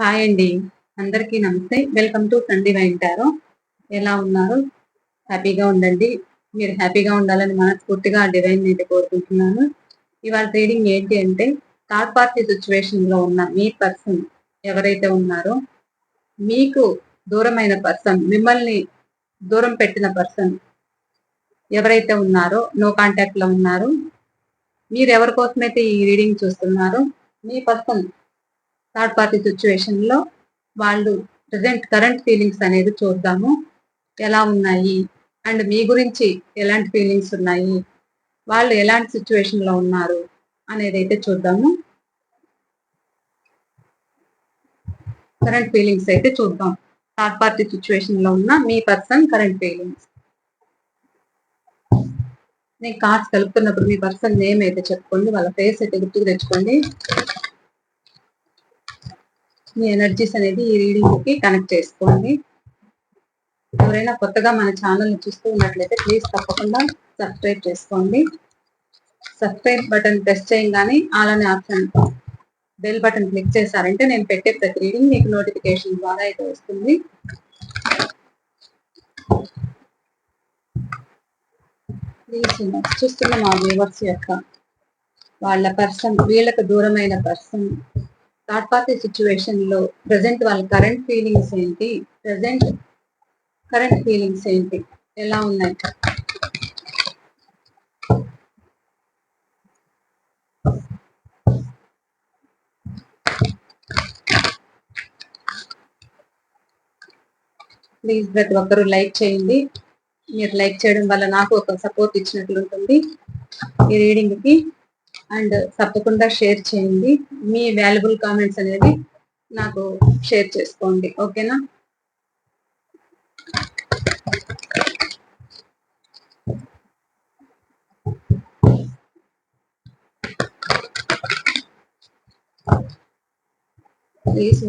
Hi అండి. అందరికీ నమస్తే. వెల్కమ్ టు సండే వింటారు. ఎలా ఉన్నారు? హ్యాపీగా ఉండండి. మీరు హ్యాపీగా ఉండాలని మనస్ఫూర్తిగా ఆ డివైన్ అయితే కోరుకుంటున్నాను. ఇవాళ రీడింగ్ ఏంటి అంటే థర్డ్ పార్టీ సిచ్యువేషన్ లో ఉన్న మీ పర్సన్ ఎవరైతే ఉన్నారో మీకు దూరమైన పర్సన్, మిమ్మల్ని దూరం పెట్టిన పర్సన్ ఎవరైతే ఉన్నారో, నో కాంటాక్ట్ లో ఉన్నారు, మీరు ఎవరి కోసమైతే ఈ రీడింగ్ చూస్తున్నారో మీ పర్సన్ థర్డ్ పార్టీ సిచ్యువేషన్ లో వాళ్ళు కరెంట్ ఫీలింగ్స్ అనేది చూద్దాము. ఎలా ఉన్నాయి అండ్ మీ గురించి ఎలాంటి ఫీలింగ్స్ ఉన్నాయి, వాళ్ళు ఎలాంటి సిచ్యువేషన్ లో ఉన్నారు అనేది అయితే చూద్దాము. కరెంట్ ఫీలింగ్స్ అయితే చూద్దాం. థర్డ్ పార్టీ సిచ్యువేషన్ లో ఉన్న మీ పర్సన్ కరెంట్ ఫీలింగ్స్. నేను కార్డ్స్ కలుపుతున్నప్పుడు మీ పర్సన్ నేమ్ అయితే చెప్పుకోండి, వాళ్ళ ఫేస్ అయితే గుర్తుకు తెచ్చుకోండి. మీ ఎనర్జీస్ అనేది ఈ రీడింగ్ కి కనెక్ట్ చేసుకోండి. ఎవరైనా కొత్తగా మన ఛానల్ చూస్తూ ఉన్నట్లయితే ప్లీజ్ తప్పకుండా సబ్స్క్రైబ్ చేసుకోండి. సబ్స్క్రైబ్ బటన్ ప్రెస్ చేయగానే అలానే ఆప్షన్ బెల్ బటన్ క్లిక్ చేశారంటే నేను పెట్టే ప్రతి రీడింగ్ మీకు నోటిఫికేషన్ ద్వారా అయితే వస్తుంది. ప్లీజ్ చూస్తున్న మా వ్యూవర్స్ యొక్క వాళ్ళ పర్సన్, వీళ్ళకు దూరమైన పర్సన్ థర్డ్ పార్టీ సిచ్యువేషన్ లో ప్రజెంట్ వాళ్ళ కరెంట్ ఫీలింగ్స్ ఏంటి, ఎలా ఉన్నాయి, ప్లీజ్ ప్రతి ఒక్కరు లైక్ చేయండి. మీరు లైక్ చేయడం వల్ల నాకు ఒక సపోర్ట్ ఇచ్చినట్లు ఉంటుంది ఈ రీడింగ్ కి. అండ్ తప్పకుండా షేర్ చేయండి. మీ వాల్యుబుల్ కామెంట్స్ అనేది నాకు షేర్ చేసుకోండి, ఓకేనా? ప్లీజ్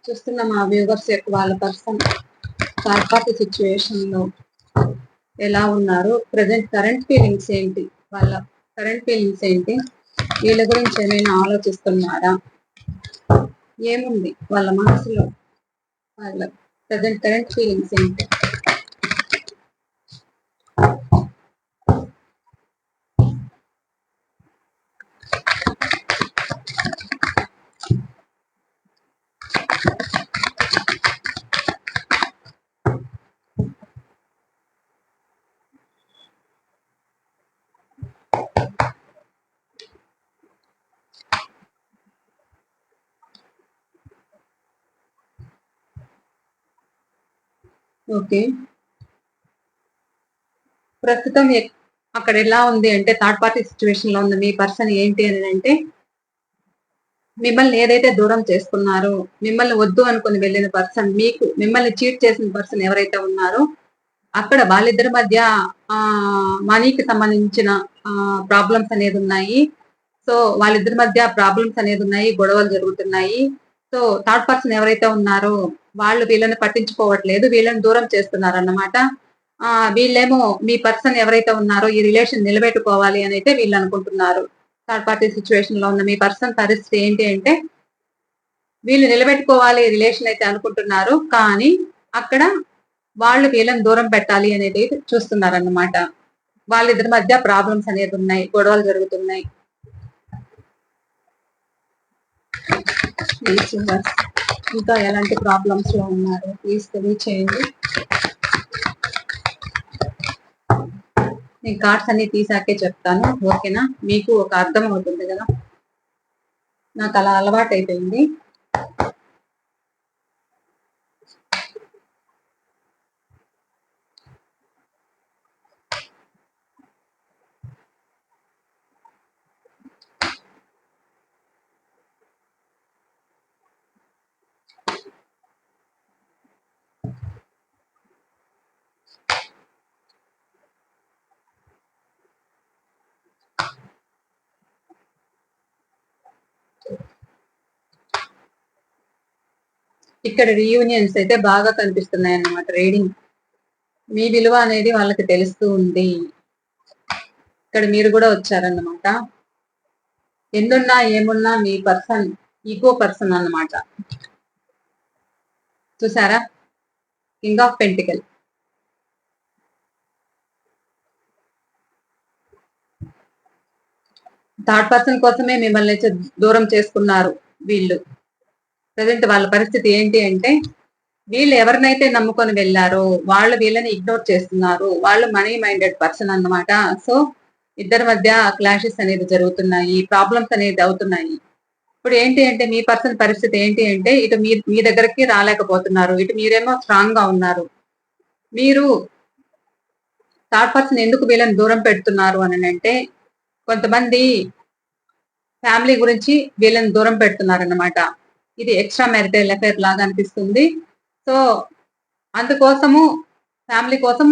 చూస్తున్న మా వ్యూవర్స్ యొక్క వాళ్ళ పర్సన్ థర్డ్ పార్టీ సిచ్యువేషన్ లో ఎలా ఉన్నారు, ప్రజెంట్ కరెంట్ ఫీలింగ్స్ ఏంటి, వాళ్ళ కరెంట్ ఫీలింగ్స్ ఏంటి, వీళ్ళ గురించి ఏమైనా ఆలోచిస్తున్నారా, ఏముంది వాళ్ళ మనసులో, వాళ్ళ ప్రజెంట్ కరెంట్ ఫీలింగ్స్ ఏంటి. ఓకే, ప్రస్తుతం అక్కడ ఎలా ఉంది అంటే థర్డ్ పార్టీ సిచ్యువేషన్ లో ఉంది మీ పర్సన్ ఏంటి అని అంటే, మిమ్మల్ని ఏదైతే దూరం చేసుకున్నారో, మిమ్మల్ని వద్దు అనుకుని వెళ్ళిన పర్సన్, మిమ్మల్ని చీట్ చేసిన పర్సన్ ఎవరైతే ఉన్నారో అక్కడ వాళ్ళిద్దరి మధ్య మనీకి సంబంధించిన ప్రాబ్లమ్స్ అనేది ఉన్నాయి. సో వాళ్ళిద్దరి మధ్య ప్రాబ్లమ్స్ అనేది ఉన్నాయి, గొడవలు జరుగుతున్నాయి. సో థర్డ్ పర్సన్ ఎవరైతే ఉన్నారో వాళ్ళు వీళ్ళని పట్టించుకోవట్లేదు, వీళ్ళని దూరం చేస్తున్నారు అన్నమాట. వీళ్ళేమో మీ పర్సన్ ఎవరైతే ఉన్నారో ఈ రిలేషన్ నిలబెట్టుకోవాలి అని అయితే వీళ్ళు అనుకుంటున్నారు. థర్డ్ పార్టీ సిచ్యువేషన్ లో ఉన్న మీ పర్సన్ పరిస్థితి ఏంటి అంటే, వీళ్ళు నిలబెట్టుకోవాలి రిలేషన్ అయితే అనుకుంటున్నారు, కానీ అక్కడ వాళ్ళు వీళ్ళని దూరం పెట్టాలి అనేది చూస్తున్నారు అన్నమాట. వాళ్ళిద్దరి మధ్య ప్రాబ్లమ్స్ అనేది ఉన్నాయి, గొడవలు జరుగుతున్నాయి. ఇంకా ఎలాంటి ప్రాబ్లమ్స్ లో ఉన్నారు ప్లీజ్ తెలియచేయండి. నేను కార్డ్స్ అన్ని తీసాకే చెప్తాను, ఓకేనా? మీకు ఒక అర్థం అవుతుంది కదా, నాకు అలా అలవాటు అయిపోయింది. ఇక్కడ రీయూనియన్స్ అయితే బాగా కనిపిస్తున్నాయి అన్నమాట. రీడింగ్ మీ విలువ అనేది వాళ్ళకి తెలుస్తూ ఉంది. ఇక్కడ మీరు కూడా వచ్చారన్నమాట. ఎన్నున్నా ఏమున్నా మీ పర్సన్ ఈగో పర్సన్ అన్నమాట. చూసారా, king of pentacle. Third person కోసమే మిమ్మల్ని దూరం చేసుకున్నారు వీళ్ళు. ప్రజెంట్ వాళ్ళ పరిస్థితి ఏంటి అంటే, వీళ్ళు ఎవరినైతే నమ్ముకొని వెళ్ళారో వాళ్ళు వీళ్ళని ఇగ్నోర్ చేస్తున్నారు. వాళ్ళు మనీ మైండెడ్ పర్సన్ అన్నమాట. సో ఇద్దరి మధ్య క్లాషెస్ అనేది జరుగుతున్నాయి, ప్రాబ్లమ్స్ అనేది అవుతున్నాయి. ఇప్పుడు ఏంటి అంటే మీ పర్సన్ పరిస్థితి ఏంటి అంటే, ఇటు మీ దగ్గరికి రాలేకపోతున్నారు, ఇటు మీరేమో స్ట్రాంగ్ గా ఉన్నారు. మీరు థర్డ్ పర్సన్ ఎందుకు వీళ్ళని దూరం పెడుతున్నారు అని అంటే, కొంతమంది ఫ్యామిలీ గురించి వీళ్ళని దూరం పెడుతున్నారన్నమాట. ఇది ఎక్స్ట్రా మ్యారిటల్ అఫైర్ లాగా అనిపిస్తుంది. సో అందుకోసము ఫ్యామిలీ కోసం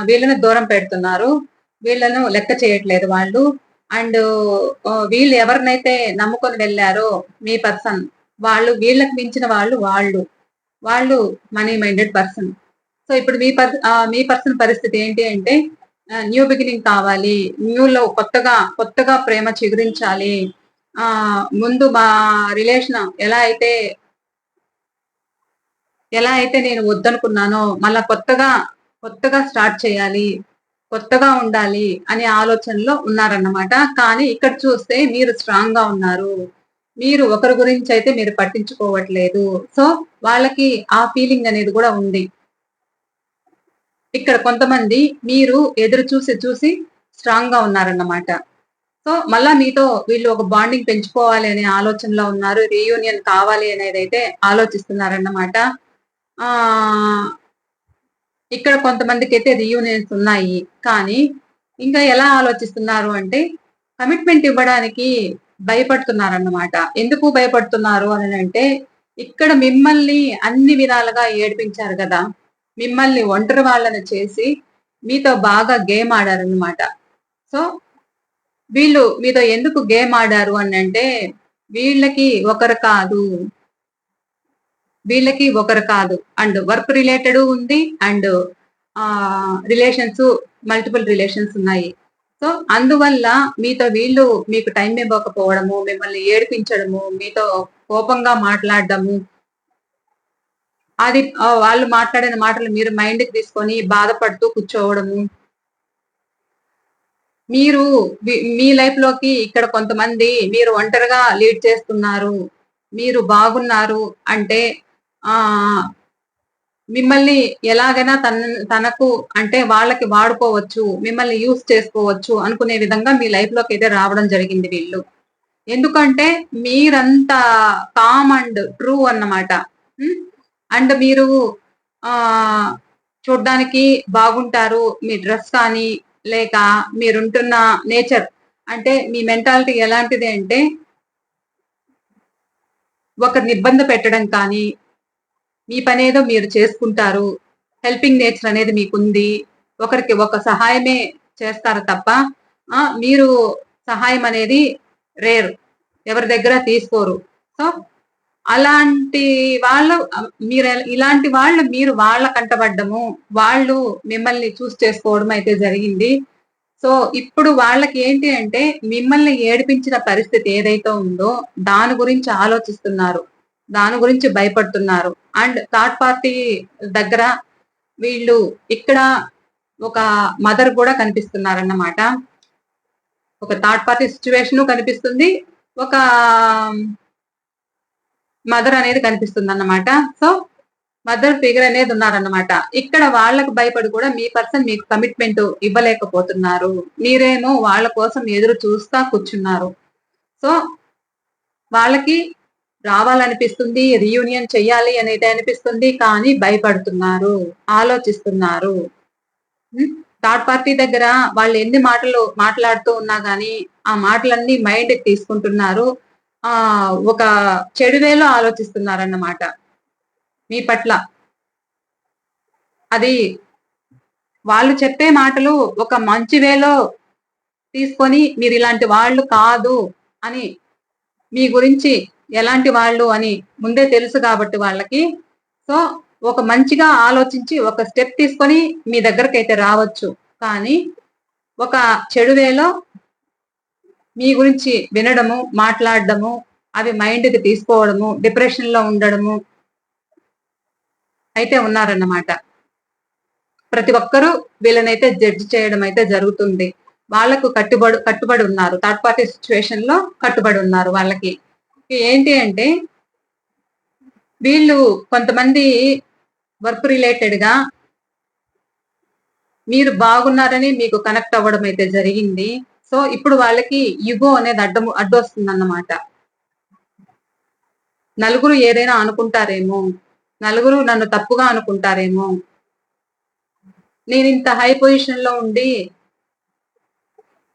వీళ్ళని దూరం పెడుతున్నారు, వీళ్ళను లెక్క చేయట్లేదు వాళ్ళు. అండ్ వీళ్ళు ఎవరినైతే నమ్ముకొని వెళ్ళారో మీ పర్సన్, వాళ్ళు వీళ్ళకి మించిన వాళ్ళు మనీ మైండెడ్ పర్సన్. సో ఇప్పుడు మీ పర్సన్ పరిస్థితి ఏంటి అంటే, న్యూ బిగినింగ్ కావాలి, న్యూలో కొత్తగా ప్రేమ చిగురించాలి. ముందు మా రిలేషన్ ఎలా అయితే నేను వద్దనుకున్నానో మళ్ళా కొత్తగా స్టార్ట్ చేయాలి, కొత్తగా ఉండాలి అనే ఆలోచనలో ఉన్నారన్నమాట. కానీ ఇక్కడ చూస్తే మీరు స్ట్రాంగ్ గా ఉన్నారు, మీరు ఒకరి గురించి అయితే మీరు పట్టించుకోవట్లేదు. సో వాళ్ళకి ఆ ఫీలింగ్ అనేది కూడా ఉంది. ఇక్కడ కొంతమంది మీరు ఎదురు చూసి స్ట్రాంగ్ గా ఉన్నారన్నమాట. సో మళ్ళా మీతో వీళ్ళు ఒక బాండింగ్ పెంచుకోవాలి అనే ఆలోచనలో ఉన్నారు, రీయూనియన్ కావాలి అనేది అయితే ఆలోచిస్తున్నారన్నమాట. ఇక్కడ కొంతమందికి అయితే రీయూనియన్స్ ఉన్నాయి. కానీ ఇంకా ఎలా ఆలోచిస్తున్నారు అంటే, కమిట్మెంట్ ఇవ్వడానికి భయపడుతున్నారన్నమాట. ఎందుకు భయపడుతున్నారు అని అంటే, ఇక్కడ మిమ్మల్ని అన్ని విధాలుగా ఏడిపించారు కదా, మిమ్మల్ని ఒంటరి వాళ్ళని చేసి మీతో బాగా గేమ్ ఆడారన్నమాట. సో వీళ్ళు మీతో ఎందుకు గేమ్ ఆడారు అని అంటే, వీళ్ళకి ఒకరు కాదు అండ్ వర్క్ రిలేటెడ్ ఉంది, అండ్ రిలేషన్స్, మల్టిపుల్ రిలేషన్స్ ఉన్నాయి. సో అందువల్ల మీతో వీళ్ళు మీకు టైం ఇవ్వకపోవడము, మిమ్మల్ని ఏడిపించడము, మీతో కోపంగా మాట్లాడడము, అది వాళ్ళు మాట్లాడిన మాటలు మీరు మైండ్కి తీసుకొని బాధపడుతూ కూర్చోవడము. మీరు మీ లైఫ్ లోకి ఇక్కడ కొంతమంది మీరు ఒంటరిగా లీడ్ చేస్తున్నారు, మీరు బాగున్నారు అంటే మిమ్మల్ని ఎలాగైనా తనకు అంటే వాళ్ళకి వాడుకోవచ్చు, మిమ్మల్ని యూస్ చేసుకోవచ్చు అనుకునే విధంగా మీ లైఫ్ లోకి అయితే రావడం జరిగింది వీళ్ళు. ఎందుకంటే మీరంత కామ్ అండ్ ట్రూ అన్నమాట. అండ్ మీరు చూడ్డానికి బాగుంటారు, మీ డ్రెస్ కానీ లేక మీరుంటున్న నేచర్, అంటే మీ మెంటాలిటీ ఎలాంటిది అంటే, ఒకరిని ఇబ్బంది పెట్టడం కానీ, మీ పనేదో మీరు చేసుకుంటారు, హెల్పింగ్ నేచర్ అనేది మీకుంది, ఒకరికి ఒక సహాయమే చేస్తారు తప్ప మీరు సహాయం అనేది రేరు, ఎవరి దగ్గర తీసుకోరు. సో అలాంటి వాళ్ళు మీరు వాళ్ళ కంటపడ్డము, వాళ్ళు మిమ్మల్ని చూస్ చేసుకోవడం అయితే జరిగింది. సో ఇప్పుడు వాళ్ళకి ఏంటి అంటే, మిమ్మల్ని ఏడిపించిన పరిస్థితి ఏదైతే ఉందో దాని గురించి ఆలోచిస్తున్నారు, దాని గురించి భయపడుతున్నారు. అండ్ థర్డ్ పార్టీ దగ్గర వీళ్ళు ఇక్కడ ఒక మదర్ కూడా కనిపిస్తున్నారన్నమాట. ఒక థర్డ్ పార్టీ సిచ్యువేషన్ కనిపిస్తుంది, ఒక మదర్ అనేది కనిపిస్తుంది అన్నమాట. సో మదర్ ఫిగర్ అనేది ఉన్నారన్నమాట. ఇక్కడ వాళ్ళకు భయపడి కూడా మీ పర్సన్ మీకు కమిట్మెంట్ ఇవ్వలేకపోతున్నారు, మీరేమో వాళ్ళ కోసం ఎదురు చూస్తా కూర్చున్నారు. సో వాళ్ళకి రావాలనిపిస్తుంది, రీయూనియన్ చెయ్యాలి అనేది అనిపిస్తుంది, కానీ భయపడుతున్నారు, ఆలోచిస్తున్నారు. థర్డ్ పార్టీ దగ్గర వాళ్ళు ఎన్ని మాటలు మాట్లాడుతూ ఉన్నా గానీ ఆ మాటలన్నీ మైండ్ తీసుకుంటున్నారు, ఒక చెడు వేలో ఆలోచిస్తున్నారన్నమాట మీ పట్ల. అది వాళ్ళు చెప్పే మాటలు ఒక మంచి వేలో తీసుకొని మీరు ఇలాంటి వాళ్ళు కాదు అని, మీ గురించి ఎలాంటి వాళ్ళు అని ముందే తెలుసు కాబట్టి వాళ్ళకి. సో ఒక మంచిగా ఆలోచించి ఒక స్టెప్ తీసుకొని మీ దగ్గరకైతే రావచ్చు, కానీ ఒక చెడు వేలో మీ గురించి వినడము, మాట్లాడడము, అవి మైండ్కి తీసుకోవడము, డిప్రెషన్ లో ఉండడము, అయితే ఉన్నారన్నమాట. ప్రతి ఒక్కరూ వీళ్ళనైతే జడ్జి చేయడం అయితే జరుగుతుంది. వాళ్ళకు కట్టుబడి ఉన్నారు. థర్డ్ పార్టీ సిచ్యువేషన్ లో కట్టుబడి ఉన్నారు వాళ్ళకి. ఏంటి అంటే వీళ్ళు కొంతమంది వర్క్ రిలేటెడ్ గా మీరు బాగున్నారని మీకు కనెక్ట్ అవ్వడం అయితే జరిగింది. సో ఇప్పుడు వాళ్ళకి యుగో అనేది అడ్డొస్తుంది అన్నమాట. నలుగురు ఏదైనా అనుకుంటారేమో, నలుగురు నన్ను తప్పుగా అనుకుంటారేమో, నేను ఇంత హై పొజిషన్ లో ఉండి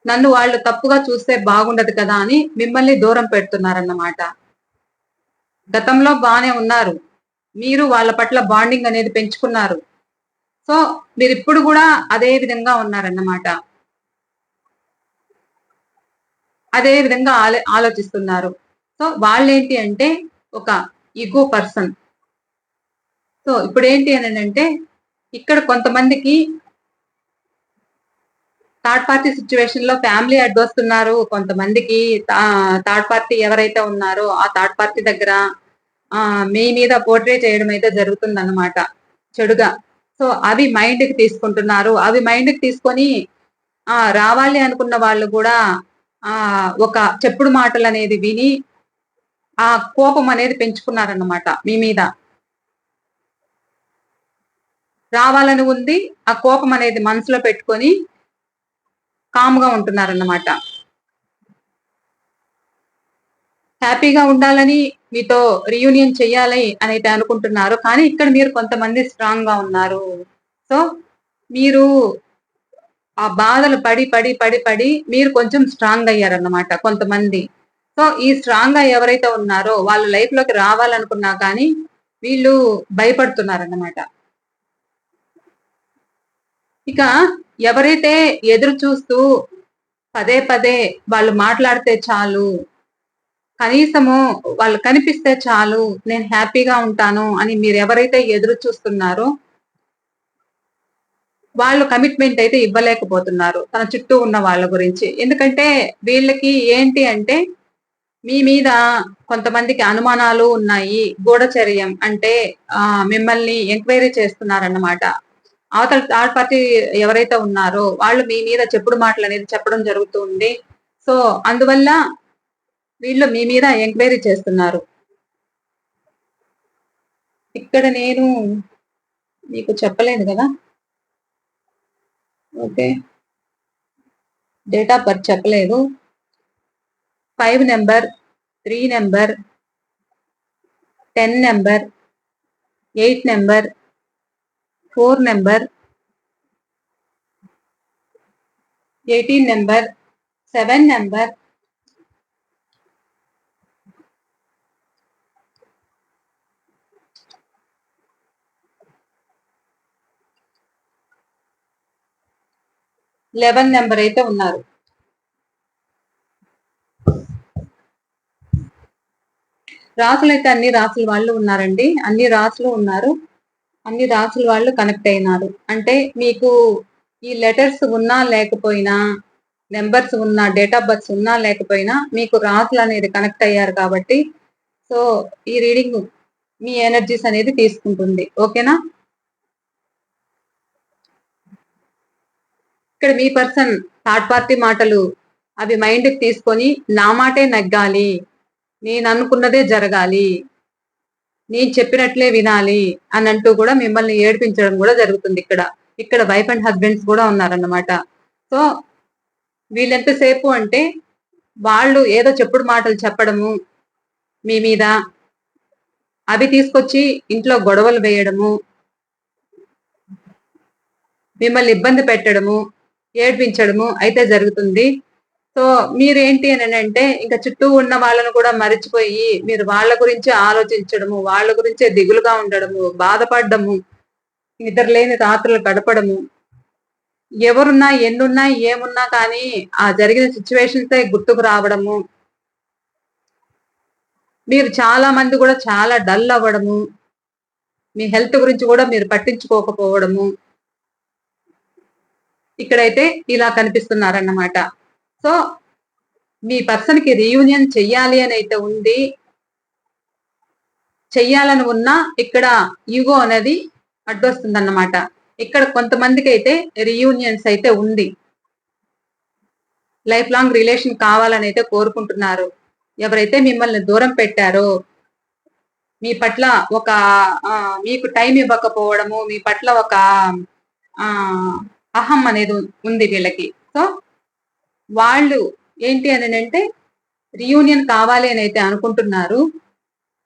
నన్ను వాళ్ళు తప్పుగా చూస్తే బాగుండదు కదా అని మిమ్మల్ని దూరం పెడుతున్నారన్నమాట. గతంలో బానే ఉన్నారు. మీరు వాళ్ళ పట్ల బాండింగ్ అనేది పెంచుకున్నారు. సో మీరు ఇప్పుడు కూడా అదే విధంగా ఉన్నారన్నమాట. అదే విధంగా ఆలోచిస్తున్నారు. సో వాళ్ళేంటి అంటే ఒక ఈగో పర్సన్. సో ఇప్పుడు ఏంటి అని అంటే ఇక్కడ కొంతమందికి థర్డ్ పార్టీ సిచ్యువేషన్ లో ఫ్యామిలీ అడ్డొస్తున్నారు. కొంతమందికి థర్డ్ పార్టీ ఎవరైతే ఉన్నారో ఆ థర్డ్ పార్టీ దగ్గర మీ మీద పోర్ట్రే చేయడం అయితే జరుగుతుంది అన్నమాట చెడుగా. సో అవి మైండ్ కి తీసుకుంటున్నారు. అవి మైండ్ కి తీసుకొని రావాలి అనుకున్న వాళ్ళు కూడా ఒక చెప్పుడు మాటలు అనేది విని ఆ కోపం అనేది పెంచుకున్నారన్నమాట మీ మీద. రావాలని ఉంది, ఆ కోపం అనేది మనసులో పెట్టుకొని కామ్గా ఉంటున్నారన్నమాట. హ్యాపీగా ఉండాలని మీతో రీయూనియన్ చెయ్యాలి అని అయితే అనుకుంటున్నారు. కానీ ఇక్కడ మీరు కొంతమంది స్ట్రాంగ్ గా ఉన్నారు. సో మీరు ఆ బాధలు పడి పడి పడి పడి మీరు కొంచెం స్ట్రాంగ్ అయ్యారన్నమాట కొంతమంది. సో ఈ స్ట్రాంగ్ గా ఎవరైతే ఉన్నారో వాళ్ళ లైఫ్ లోకి రావాలనుకున్నా కానీ వీళ్ళు భయపడుతున్నారన్నమాట. ఇక ఎవరైతే ఎదురు చూస్తూ పదే పదే వాళ్ళు మాట్లాడితే చాలు, కనీసము వాళ్ళు కనిపిస్తే చాలు నేను హ్యాపీగా ఉంటాను అని మీరు ఎవరైతే ఎదురు చూస్తున్నారో వాళ్ళు కమిట్మెంట్ అయితే ఇవ్వలేకపోతున్నారు తన చుట్టూ ఉన్న వాళ్ళ గురించి. ఎందుకంటే వీళ్ళకి ఏంటి అంటే మీ మీద కొంతమందికి అనుమానాలు ఉన్నాయి. గూఢచర్యం అంటే మిమ్మల్ని ఎంక్వైరీ చేస్తున్నారన్నమాట. అవతల థర్డ్ పార్టీ ఎవరైతే ఉన్నారో వాళ్ళు మీ మీద చెప్పుడు మాటలు అనేది చెప్పడం జరుగుతుంది. సో అందువల్ల వీళ్ళు మీ మీద ఎంక్వైరీ చేస్తున్నారు. ఇక్కడ నేను మీకు చెప్పలేదు కదా. ఓకే, డేట్ ఆఫ్ బర్త్ చెప్పలేదు. 5 number, 3 number, 10 number, 8 number, 4 number, 18 number, 7 number, 11 number అయితే ఉన్నారు. రాసులు అయితే అన్ని రాసుల వాళ్ళు ఉన్నారండి. అన్ని రాసులు ఉన్నారు. అన్ని రాసుల వాళ్ళు కనెక్ట్ అయినారు. అంటే మీకు ఈ లెటర్స్ ఉన్నా లేకపోయినా, నెంబర్స్ ఉన్నా, డేట్ ఆఫ్ బర్త్ ఉన్నా లేకపోయినా మీకు రాసులు అనేది కనెక్ట్ అయ్యారు కాబట్టి సో ఈ రీడింగ్ మీ ఎనర్జీస్ అనేది తీసుకుంటుంది. ఓకేనా. ఇక్కడ మీ పర్సన్ థర్డ్ పార్టీ మాటలు అవి మైండ్ కి తీసుకొని నా మాటే నగ్గాలి, నేను అనుకున్నదే జరగాలి, నేను చెప్పినట్లే వినాలి అని అంటూ కూడా మిమ్మల్ని ఏడిపించడం కూడా జరుగుతుంది. ఇక్కడ వైఫ్ అండ్ హస్బెండ్స్ కూడా ఉన్నారన్నమాట. సో వీళ్ళెంతసేపు అంటే వాళ్ళు ఏదో చెప్పుడు మాటలు చెప్పడము మీ మీద, అవి తీసుకొచ్చి ఇంట్లో గొడవలు వేయడము, మిమ్మల్ని ఇబ్బంది పెట్టడము, ఏడ్పించడము అయితే జరుగుతుంది. సో మీరేంటి అని అంటే ఇంకా చుట్టూ ఉన్న వాళ్ళను కూడా మరిచిపోయి మీరు వాళ్ళ గురించి ఆలోచించడము, వాళ్ళ గురించే దిగులుగా ఉండడము, బాధపడము, నిద్రలేని రాత్రులు గడపడము, ఎవరున్నా ఎన్నున్నా ఏమున్నా కానీ ఆ జరిగిన సిచ్యువేషన్స్ గుర్తుకు రావడము, మీరు చాలా మంది కూడా చాలా డల్ అవ్వడము, మీ హెల్త్ గురించి కూడా మీరు పట్టించుకోకపోవడము, ఇక్కడైతే ఇలా కనిపిస్తున్నారన్నమాట. సో మీ పర్సన్ కి రీయూనియన్ చెయ్యాలి అని అయితే ఉంది. చెయ్యాలని ఉన్నా ఇక్కడ ఈగో అనేది అడ్డొస్తుంది అన్నమాట. ఇక్కడ కొంతమందికి అయితే రీయూనియన్స్ అయితే ఉంది, లైఫ్ లాంగ్ రిలేషన్ కావాలని అయితే కోరుకుంటున్నారు. ఎవరైతే మిమ్మల్ని దూరం పెట్టారో, మీ పట్ల ఒక మీకు టైం ఇవ్వకపోవడము, మీ పట్ల ఒక అహం అనేది ఉంది వీళ్ళకి. సో వాళ్ళు ఏంటి అని అంటే రీయూనియన్ కావాలి అని అయితే అనుకుంటున్నారు,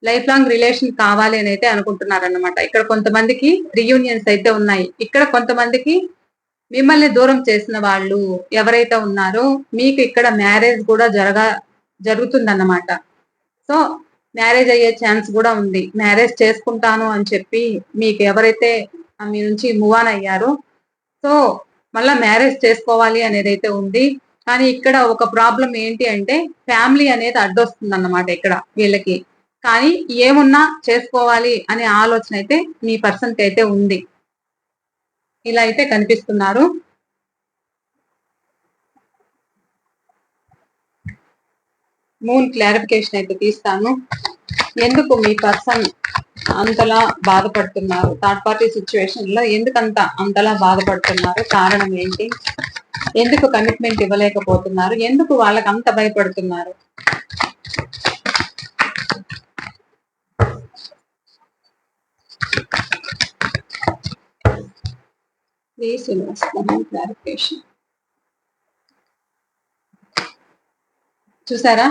లైఫ్ లాంగ్ రిలేషన్ కావాలి అని అయితే అనుకుంటున్నారు అన్నమాట. ఇక్కడ కొంతమందికి రీయూనియన్స్ అయితే ఉన్నాయి. ఇక్కడ కొంతమందికి మిమ్మల్ని దూరం చేసిన వాళ్ళు ఎవరైతే ఉన్నారో మీకు ఇక్కడ మ్యారేజ్ కూడా జరుగుతుందన్నమాట. సో మ్యారేజ్ అయ్యే ఛాన్స్ కూడా ఉంది. మ్యారేజ్ చేసుకుంటాను అని చెప్పి మీకు ఎవరైతే మీ నుంచి మూవ్ ఆన్ అయ్యారో, సో మళ్ళా మ్యారేజ్ చేసుకోవాలి అనేది అయితే ఉంది. కానీ ఇక్కడ ఒక ప్రాబ్లం ఏంటి అంటే ఫ్యామిలీ అనేది అడ్డొస్తుంది అన్నమాట ఇక్కడ వీళ్ళకి. కానీ ఏమున్నా చేసుకోవాలి అనే ఆలోచన అయితే మీ పర్సన్ కి అయితే ఉంది. ఇలా అయితే కనిపిస్తున్నారు. మూన్ క్లారిఫికేషన్ అయితే తీస్తాను. ఎందుకు మీ పర్సన్ అంతలా బాధపడుతున్నారు? థర్డ్ పార్టీ సిచ్యువేషన్ లో ఎందుకు అంతలా బాధపడుతున్నారు? కారణం ఏంటి? ఎందుకు కమిట్మెంట్ ఇవ్వలేకపోతున్నారు? ఎందుకు వాళ్ళకి అంత భయపడుతున్నారు? క్లారిఫికేషన్ చూసారా?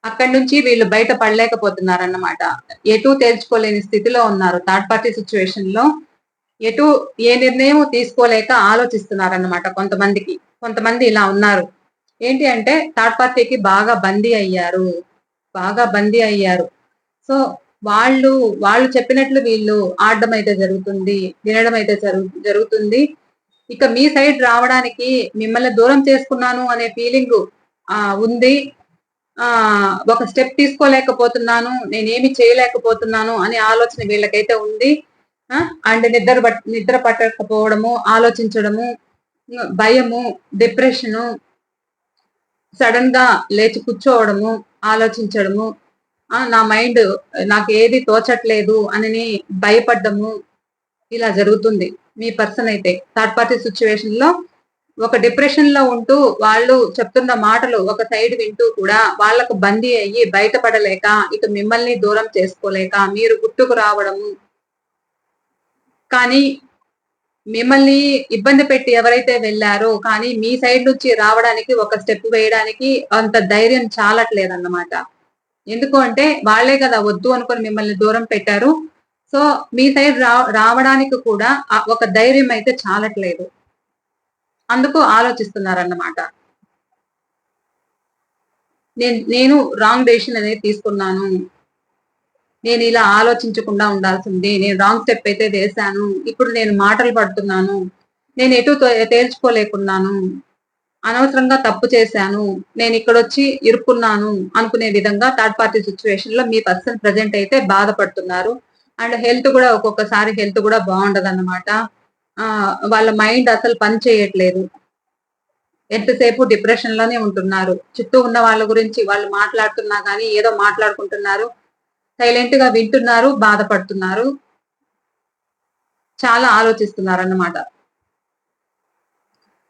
అక్కడి నుంచి వీళ్ళు బయట పడలేకపోతున్నారు అన్నమాట. ఎటు తేల్చుకోలేని స్థితిలో ఉన్నారు. థర్డ్ పార్టీ సిచ్యువేషన్ లో ఎటు ఏ నిర్ణయం తీసుకోలేక ఆలోచిస్తున్నారు అన్నమాట. కొంతమంది ఇలా ఉన్నారు. ఏంటి అంటే థర్డ్ పార్టీకి బాగా బందీ అయ్యారు. సో వాళ్ళు చెప్పినట్లు వీళ్ళు ఆడడం అయితే జరుగుతుంది, వినడం అయితే జరుగుతుంది. ఇక మీ సైడ్ రావడానికి, మిమ్మల్ని దూరం చేసుకున్నాను అనే ఫీలింగ్ ఉంది. ఒక స్టెప్ తీసుకోలేకపోతున్నాను, నేనేమి చేయలేకపోతున్నాను అనే ఆలోచన వీళ్ళకైతే ఉంది. అండ్ నిద్ర పట్టకపోవడము, ఆలోచించడము, భయము, డిప్రెషను, సడన్ గా లేచి కూర్చోవడము, ఆలోచించడము, నా మైండ్ నాకు ఏది తోచట్లేదు అని భయపడ్డము, ఇలా జరుగుతుంది. మీ పర్సన్ అయితే థర్డ్ పార్టీ సిచ్యువేషన్ లో ఒక డిప్రెషన్ లో ఉంటూ వాళ్ళు చెప్తున్న మాటలు ఒక సైడ్ వింటూ కూడా వాళ్లకు బందీ అయ్యి బయటపడలేక, ఇక మిమ్మల్ని దూరం చేసుకోలేక మీరు గుర్తుకు రావడము. కానీ మిమ్మల్ని ఇబ్బంది పెట్టి ఎవరైతే వెళ్ళారో, కానీ మీ సైడ్ నుంచి రావడానికి, ఒక స్టెప్ వేయడానికి అంత ధైర్యం చాలట్లేదన్నమాట. ఎందుకు అంటే వాళ్ళే కదా వద్దు అనుకొని మిమ్మల్ని దూరం పెట్టారు. సో మీ సైడ్ రావడానికి కూడా ఒక ధైర్యం అయితే చాలట్లేదు. అందుకు ఆలోచిస్తున్నారన్నమాట. నేను రాంగ్ డెసిషన్ అనేది తీసుకున్నాను, నేను ఇలా ఆలోచించకుండా ఉండాల్సింది, నేను రాంగ్ స్టెప్ అయితే వేశాను, ఇప్పుడు నేను మాటలు పడుతున్నాను, నేను ఎటు తేల్చుకోలేకున్నాను, అనవసరంగా తప్పు చేశాను, నేను ఇక్కడ వచ్చి ఇరుక్కున్నాను అనుకునే విధంగా థర్డ్ పార్టీ సిచ్యువేషన్ లో మీ పర్సన్ ప్రజెంట్ అయితే బాధపడుతున్నారు. అండ్ హెల్త్ కూడా ఒక్కొక్కసారి హెల్త్ కూడా బాగుండదు అన్నమాట. వాళ్ళ మైండ్ అసలు పని చేయట్లేదు, ఎంతసేపు డిప్రెషన్ లోనే ఉంటున్నారు. చుట్టూ ఉన్న వాళ్ళ గురించి వాళ్ళు మాట్లాడుతున్నా కానీ ఏదో మాట్లాడుకుంటున్నారు, సైలెంట్ గా వింటున్నారు, బాధపడుతున్నారు, చాలా ఆలోచిస్తున్నారు అన్నమాట.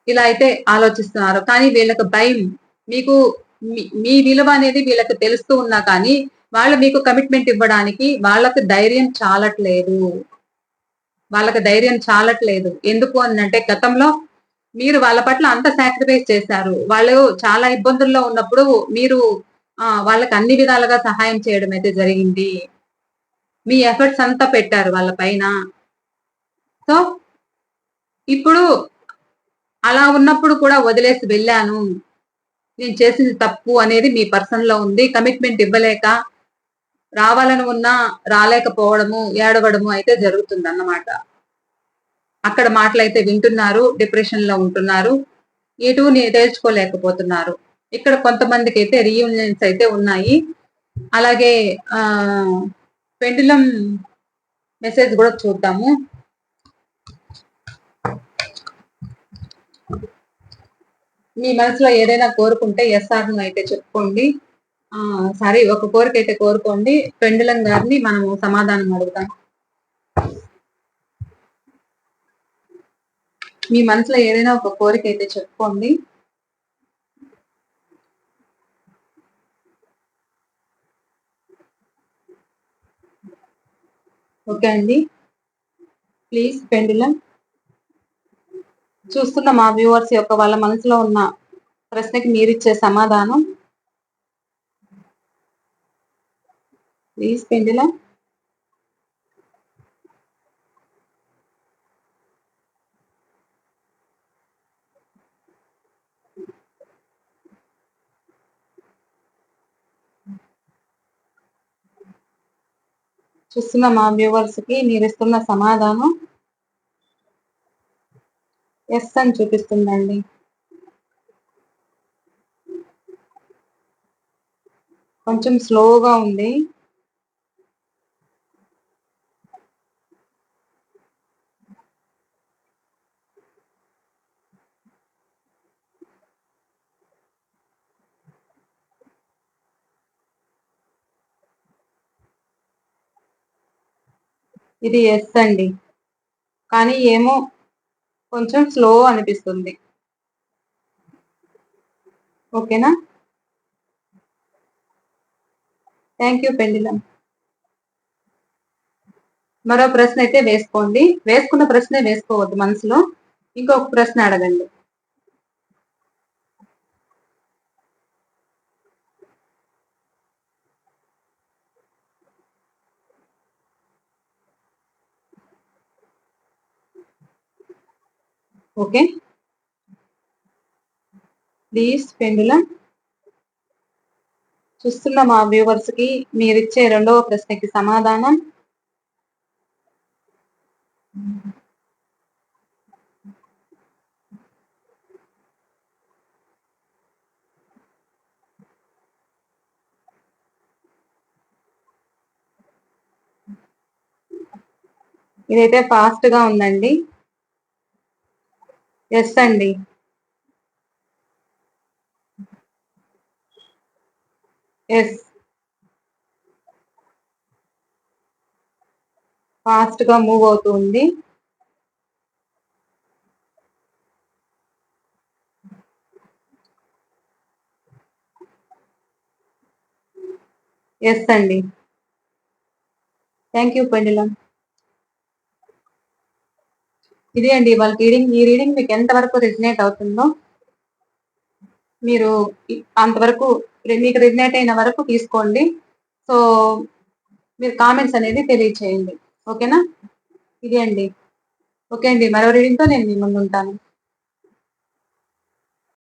ఇలా అయితే ఆలోచిస్తున్నారు. కానీ వీళ్ళకి భయం, మీకు మీ విలువ అనేది వీళ్ళకి తెలుస్తూ ఉన్నా కానీ వాళ్ళు మీకు కమిట్మెంట్ ఇవ్వడానికి వాళ్ళకి ధైర్యం చాలట్లేదు. ఎందుకు అంటే గతంలో మీరు వాళ్ళ పట్ల అంత సాక్రిఫైస్ చేశారు. వాళ్ళు చాలా ఇబ్బందుల్లో ఉన్నప్పుడు మీరు వాళ్ళకి అన్ని విధాలుగా సహాయం చేయడం అయితే జరిగింది. మీ ఎఫర్ట్స్ అంతా పెట్టారు వాళ్ళ పైన. సో ఇప్పుడు అలా ఉన్నప్పుడు కూడా వదిలేసి వెళ్ళాను, నేను చేసింది తప్పు అనేది మీ పర్సన్ లో ఉంది. కమిట్మెంట్ ఇవ్వలేక, రావాలని ఉన్నా రాలేకపోవడము, ఏడవడము అయితే జరుగుతుంది అన్నమాట. అక్కడ మాటలు అయితే వింటున్నారు, డిప్రెషన్ లో ఉంటున్నారు, ఎటు తేల్చుకోలేకపోతున్నారు. ఇక్కడ కొంతమందికి అయితే రీయూనియన్స్ అయితే ఉన్నాయి. అలాగే పెండులం మెసేజ్ కూడా చూద్దాము. మీ మనసులో ఏదైనా కోరుకుంటే ఎస్ఆర్ అయితే చెప్పుకోండి. సరే, ఒక కోరిక అయితే కోరుకోండి. పెండులం గారిని మనము సమాధానం అడుగుతాం. మీ మనసులో ఏదైనా ఒక కోరిక అయితే చెప్పుకోండి. ఓకే అండి. ప్లీజ్ పెండులం చూస్తున్న మా వ్యూవర్స్ యొక్క వాళ్ళ మనసులో ఉన్న ప్రశ్నకి మీరిచ్చే సమాధానం. Please pendulum. చూస్తున్న మా వ్యూవర్స్ కి మీరు ఇస్తున్న సమాధానం ఎస్ అని చూపిస్తుందండి. కొంచెం స్లోగా ఉంది. ఇది ఎస్ అండి, కానీ ఏమో కొంచెం స్లో అనిపిస్తుంది. ఓకేనా? Thank you pendulum. మరో ప్రశ్న అయితే వేసుకోండి. వేసుకున్న ప్రశ్నే వేసుకోవద్దు మనసులో. ఇంకొక ప్రశ్న అడగండి. ఓకే, ప్లీజ్ పెండులం చూస్తున్న మా వ్యూవర్స్ కి మీరిచ్చే రెండవ ప్రశ్నకి సమాధానం. ఇదైతే ఫాస్ట్ గా ఉందండి. ఎస్ అండి. ఎస్, ఫాస్ట్ గా మూవ్ అవుతుంది. ఎస్ అండి. Thank you pendulum. ఇదే అండి వాళ్ళ రీడింగ్. ఈ రీడింగ్ మీకు ఎంతవరకు రిజనేట్ అవుతుందో మీరు అంతవరకు, మీకు రిజనేట్ అయిన వరకు తీసుకోండి. సో మీరు కామెంట్స్ అనేది తెలియచేయండి. ఓకేనా? ఇదే అండి. ఓకే అండి, మరో రీడింగ్తో నేను మీ ముందు ఉంటాను.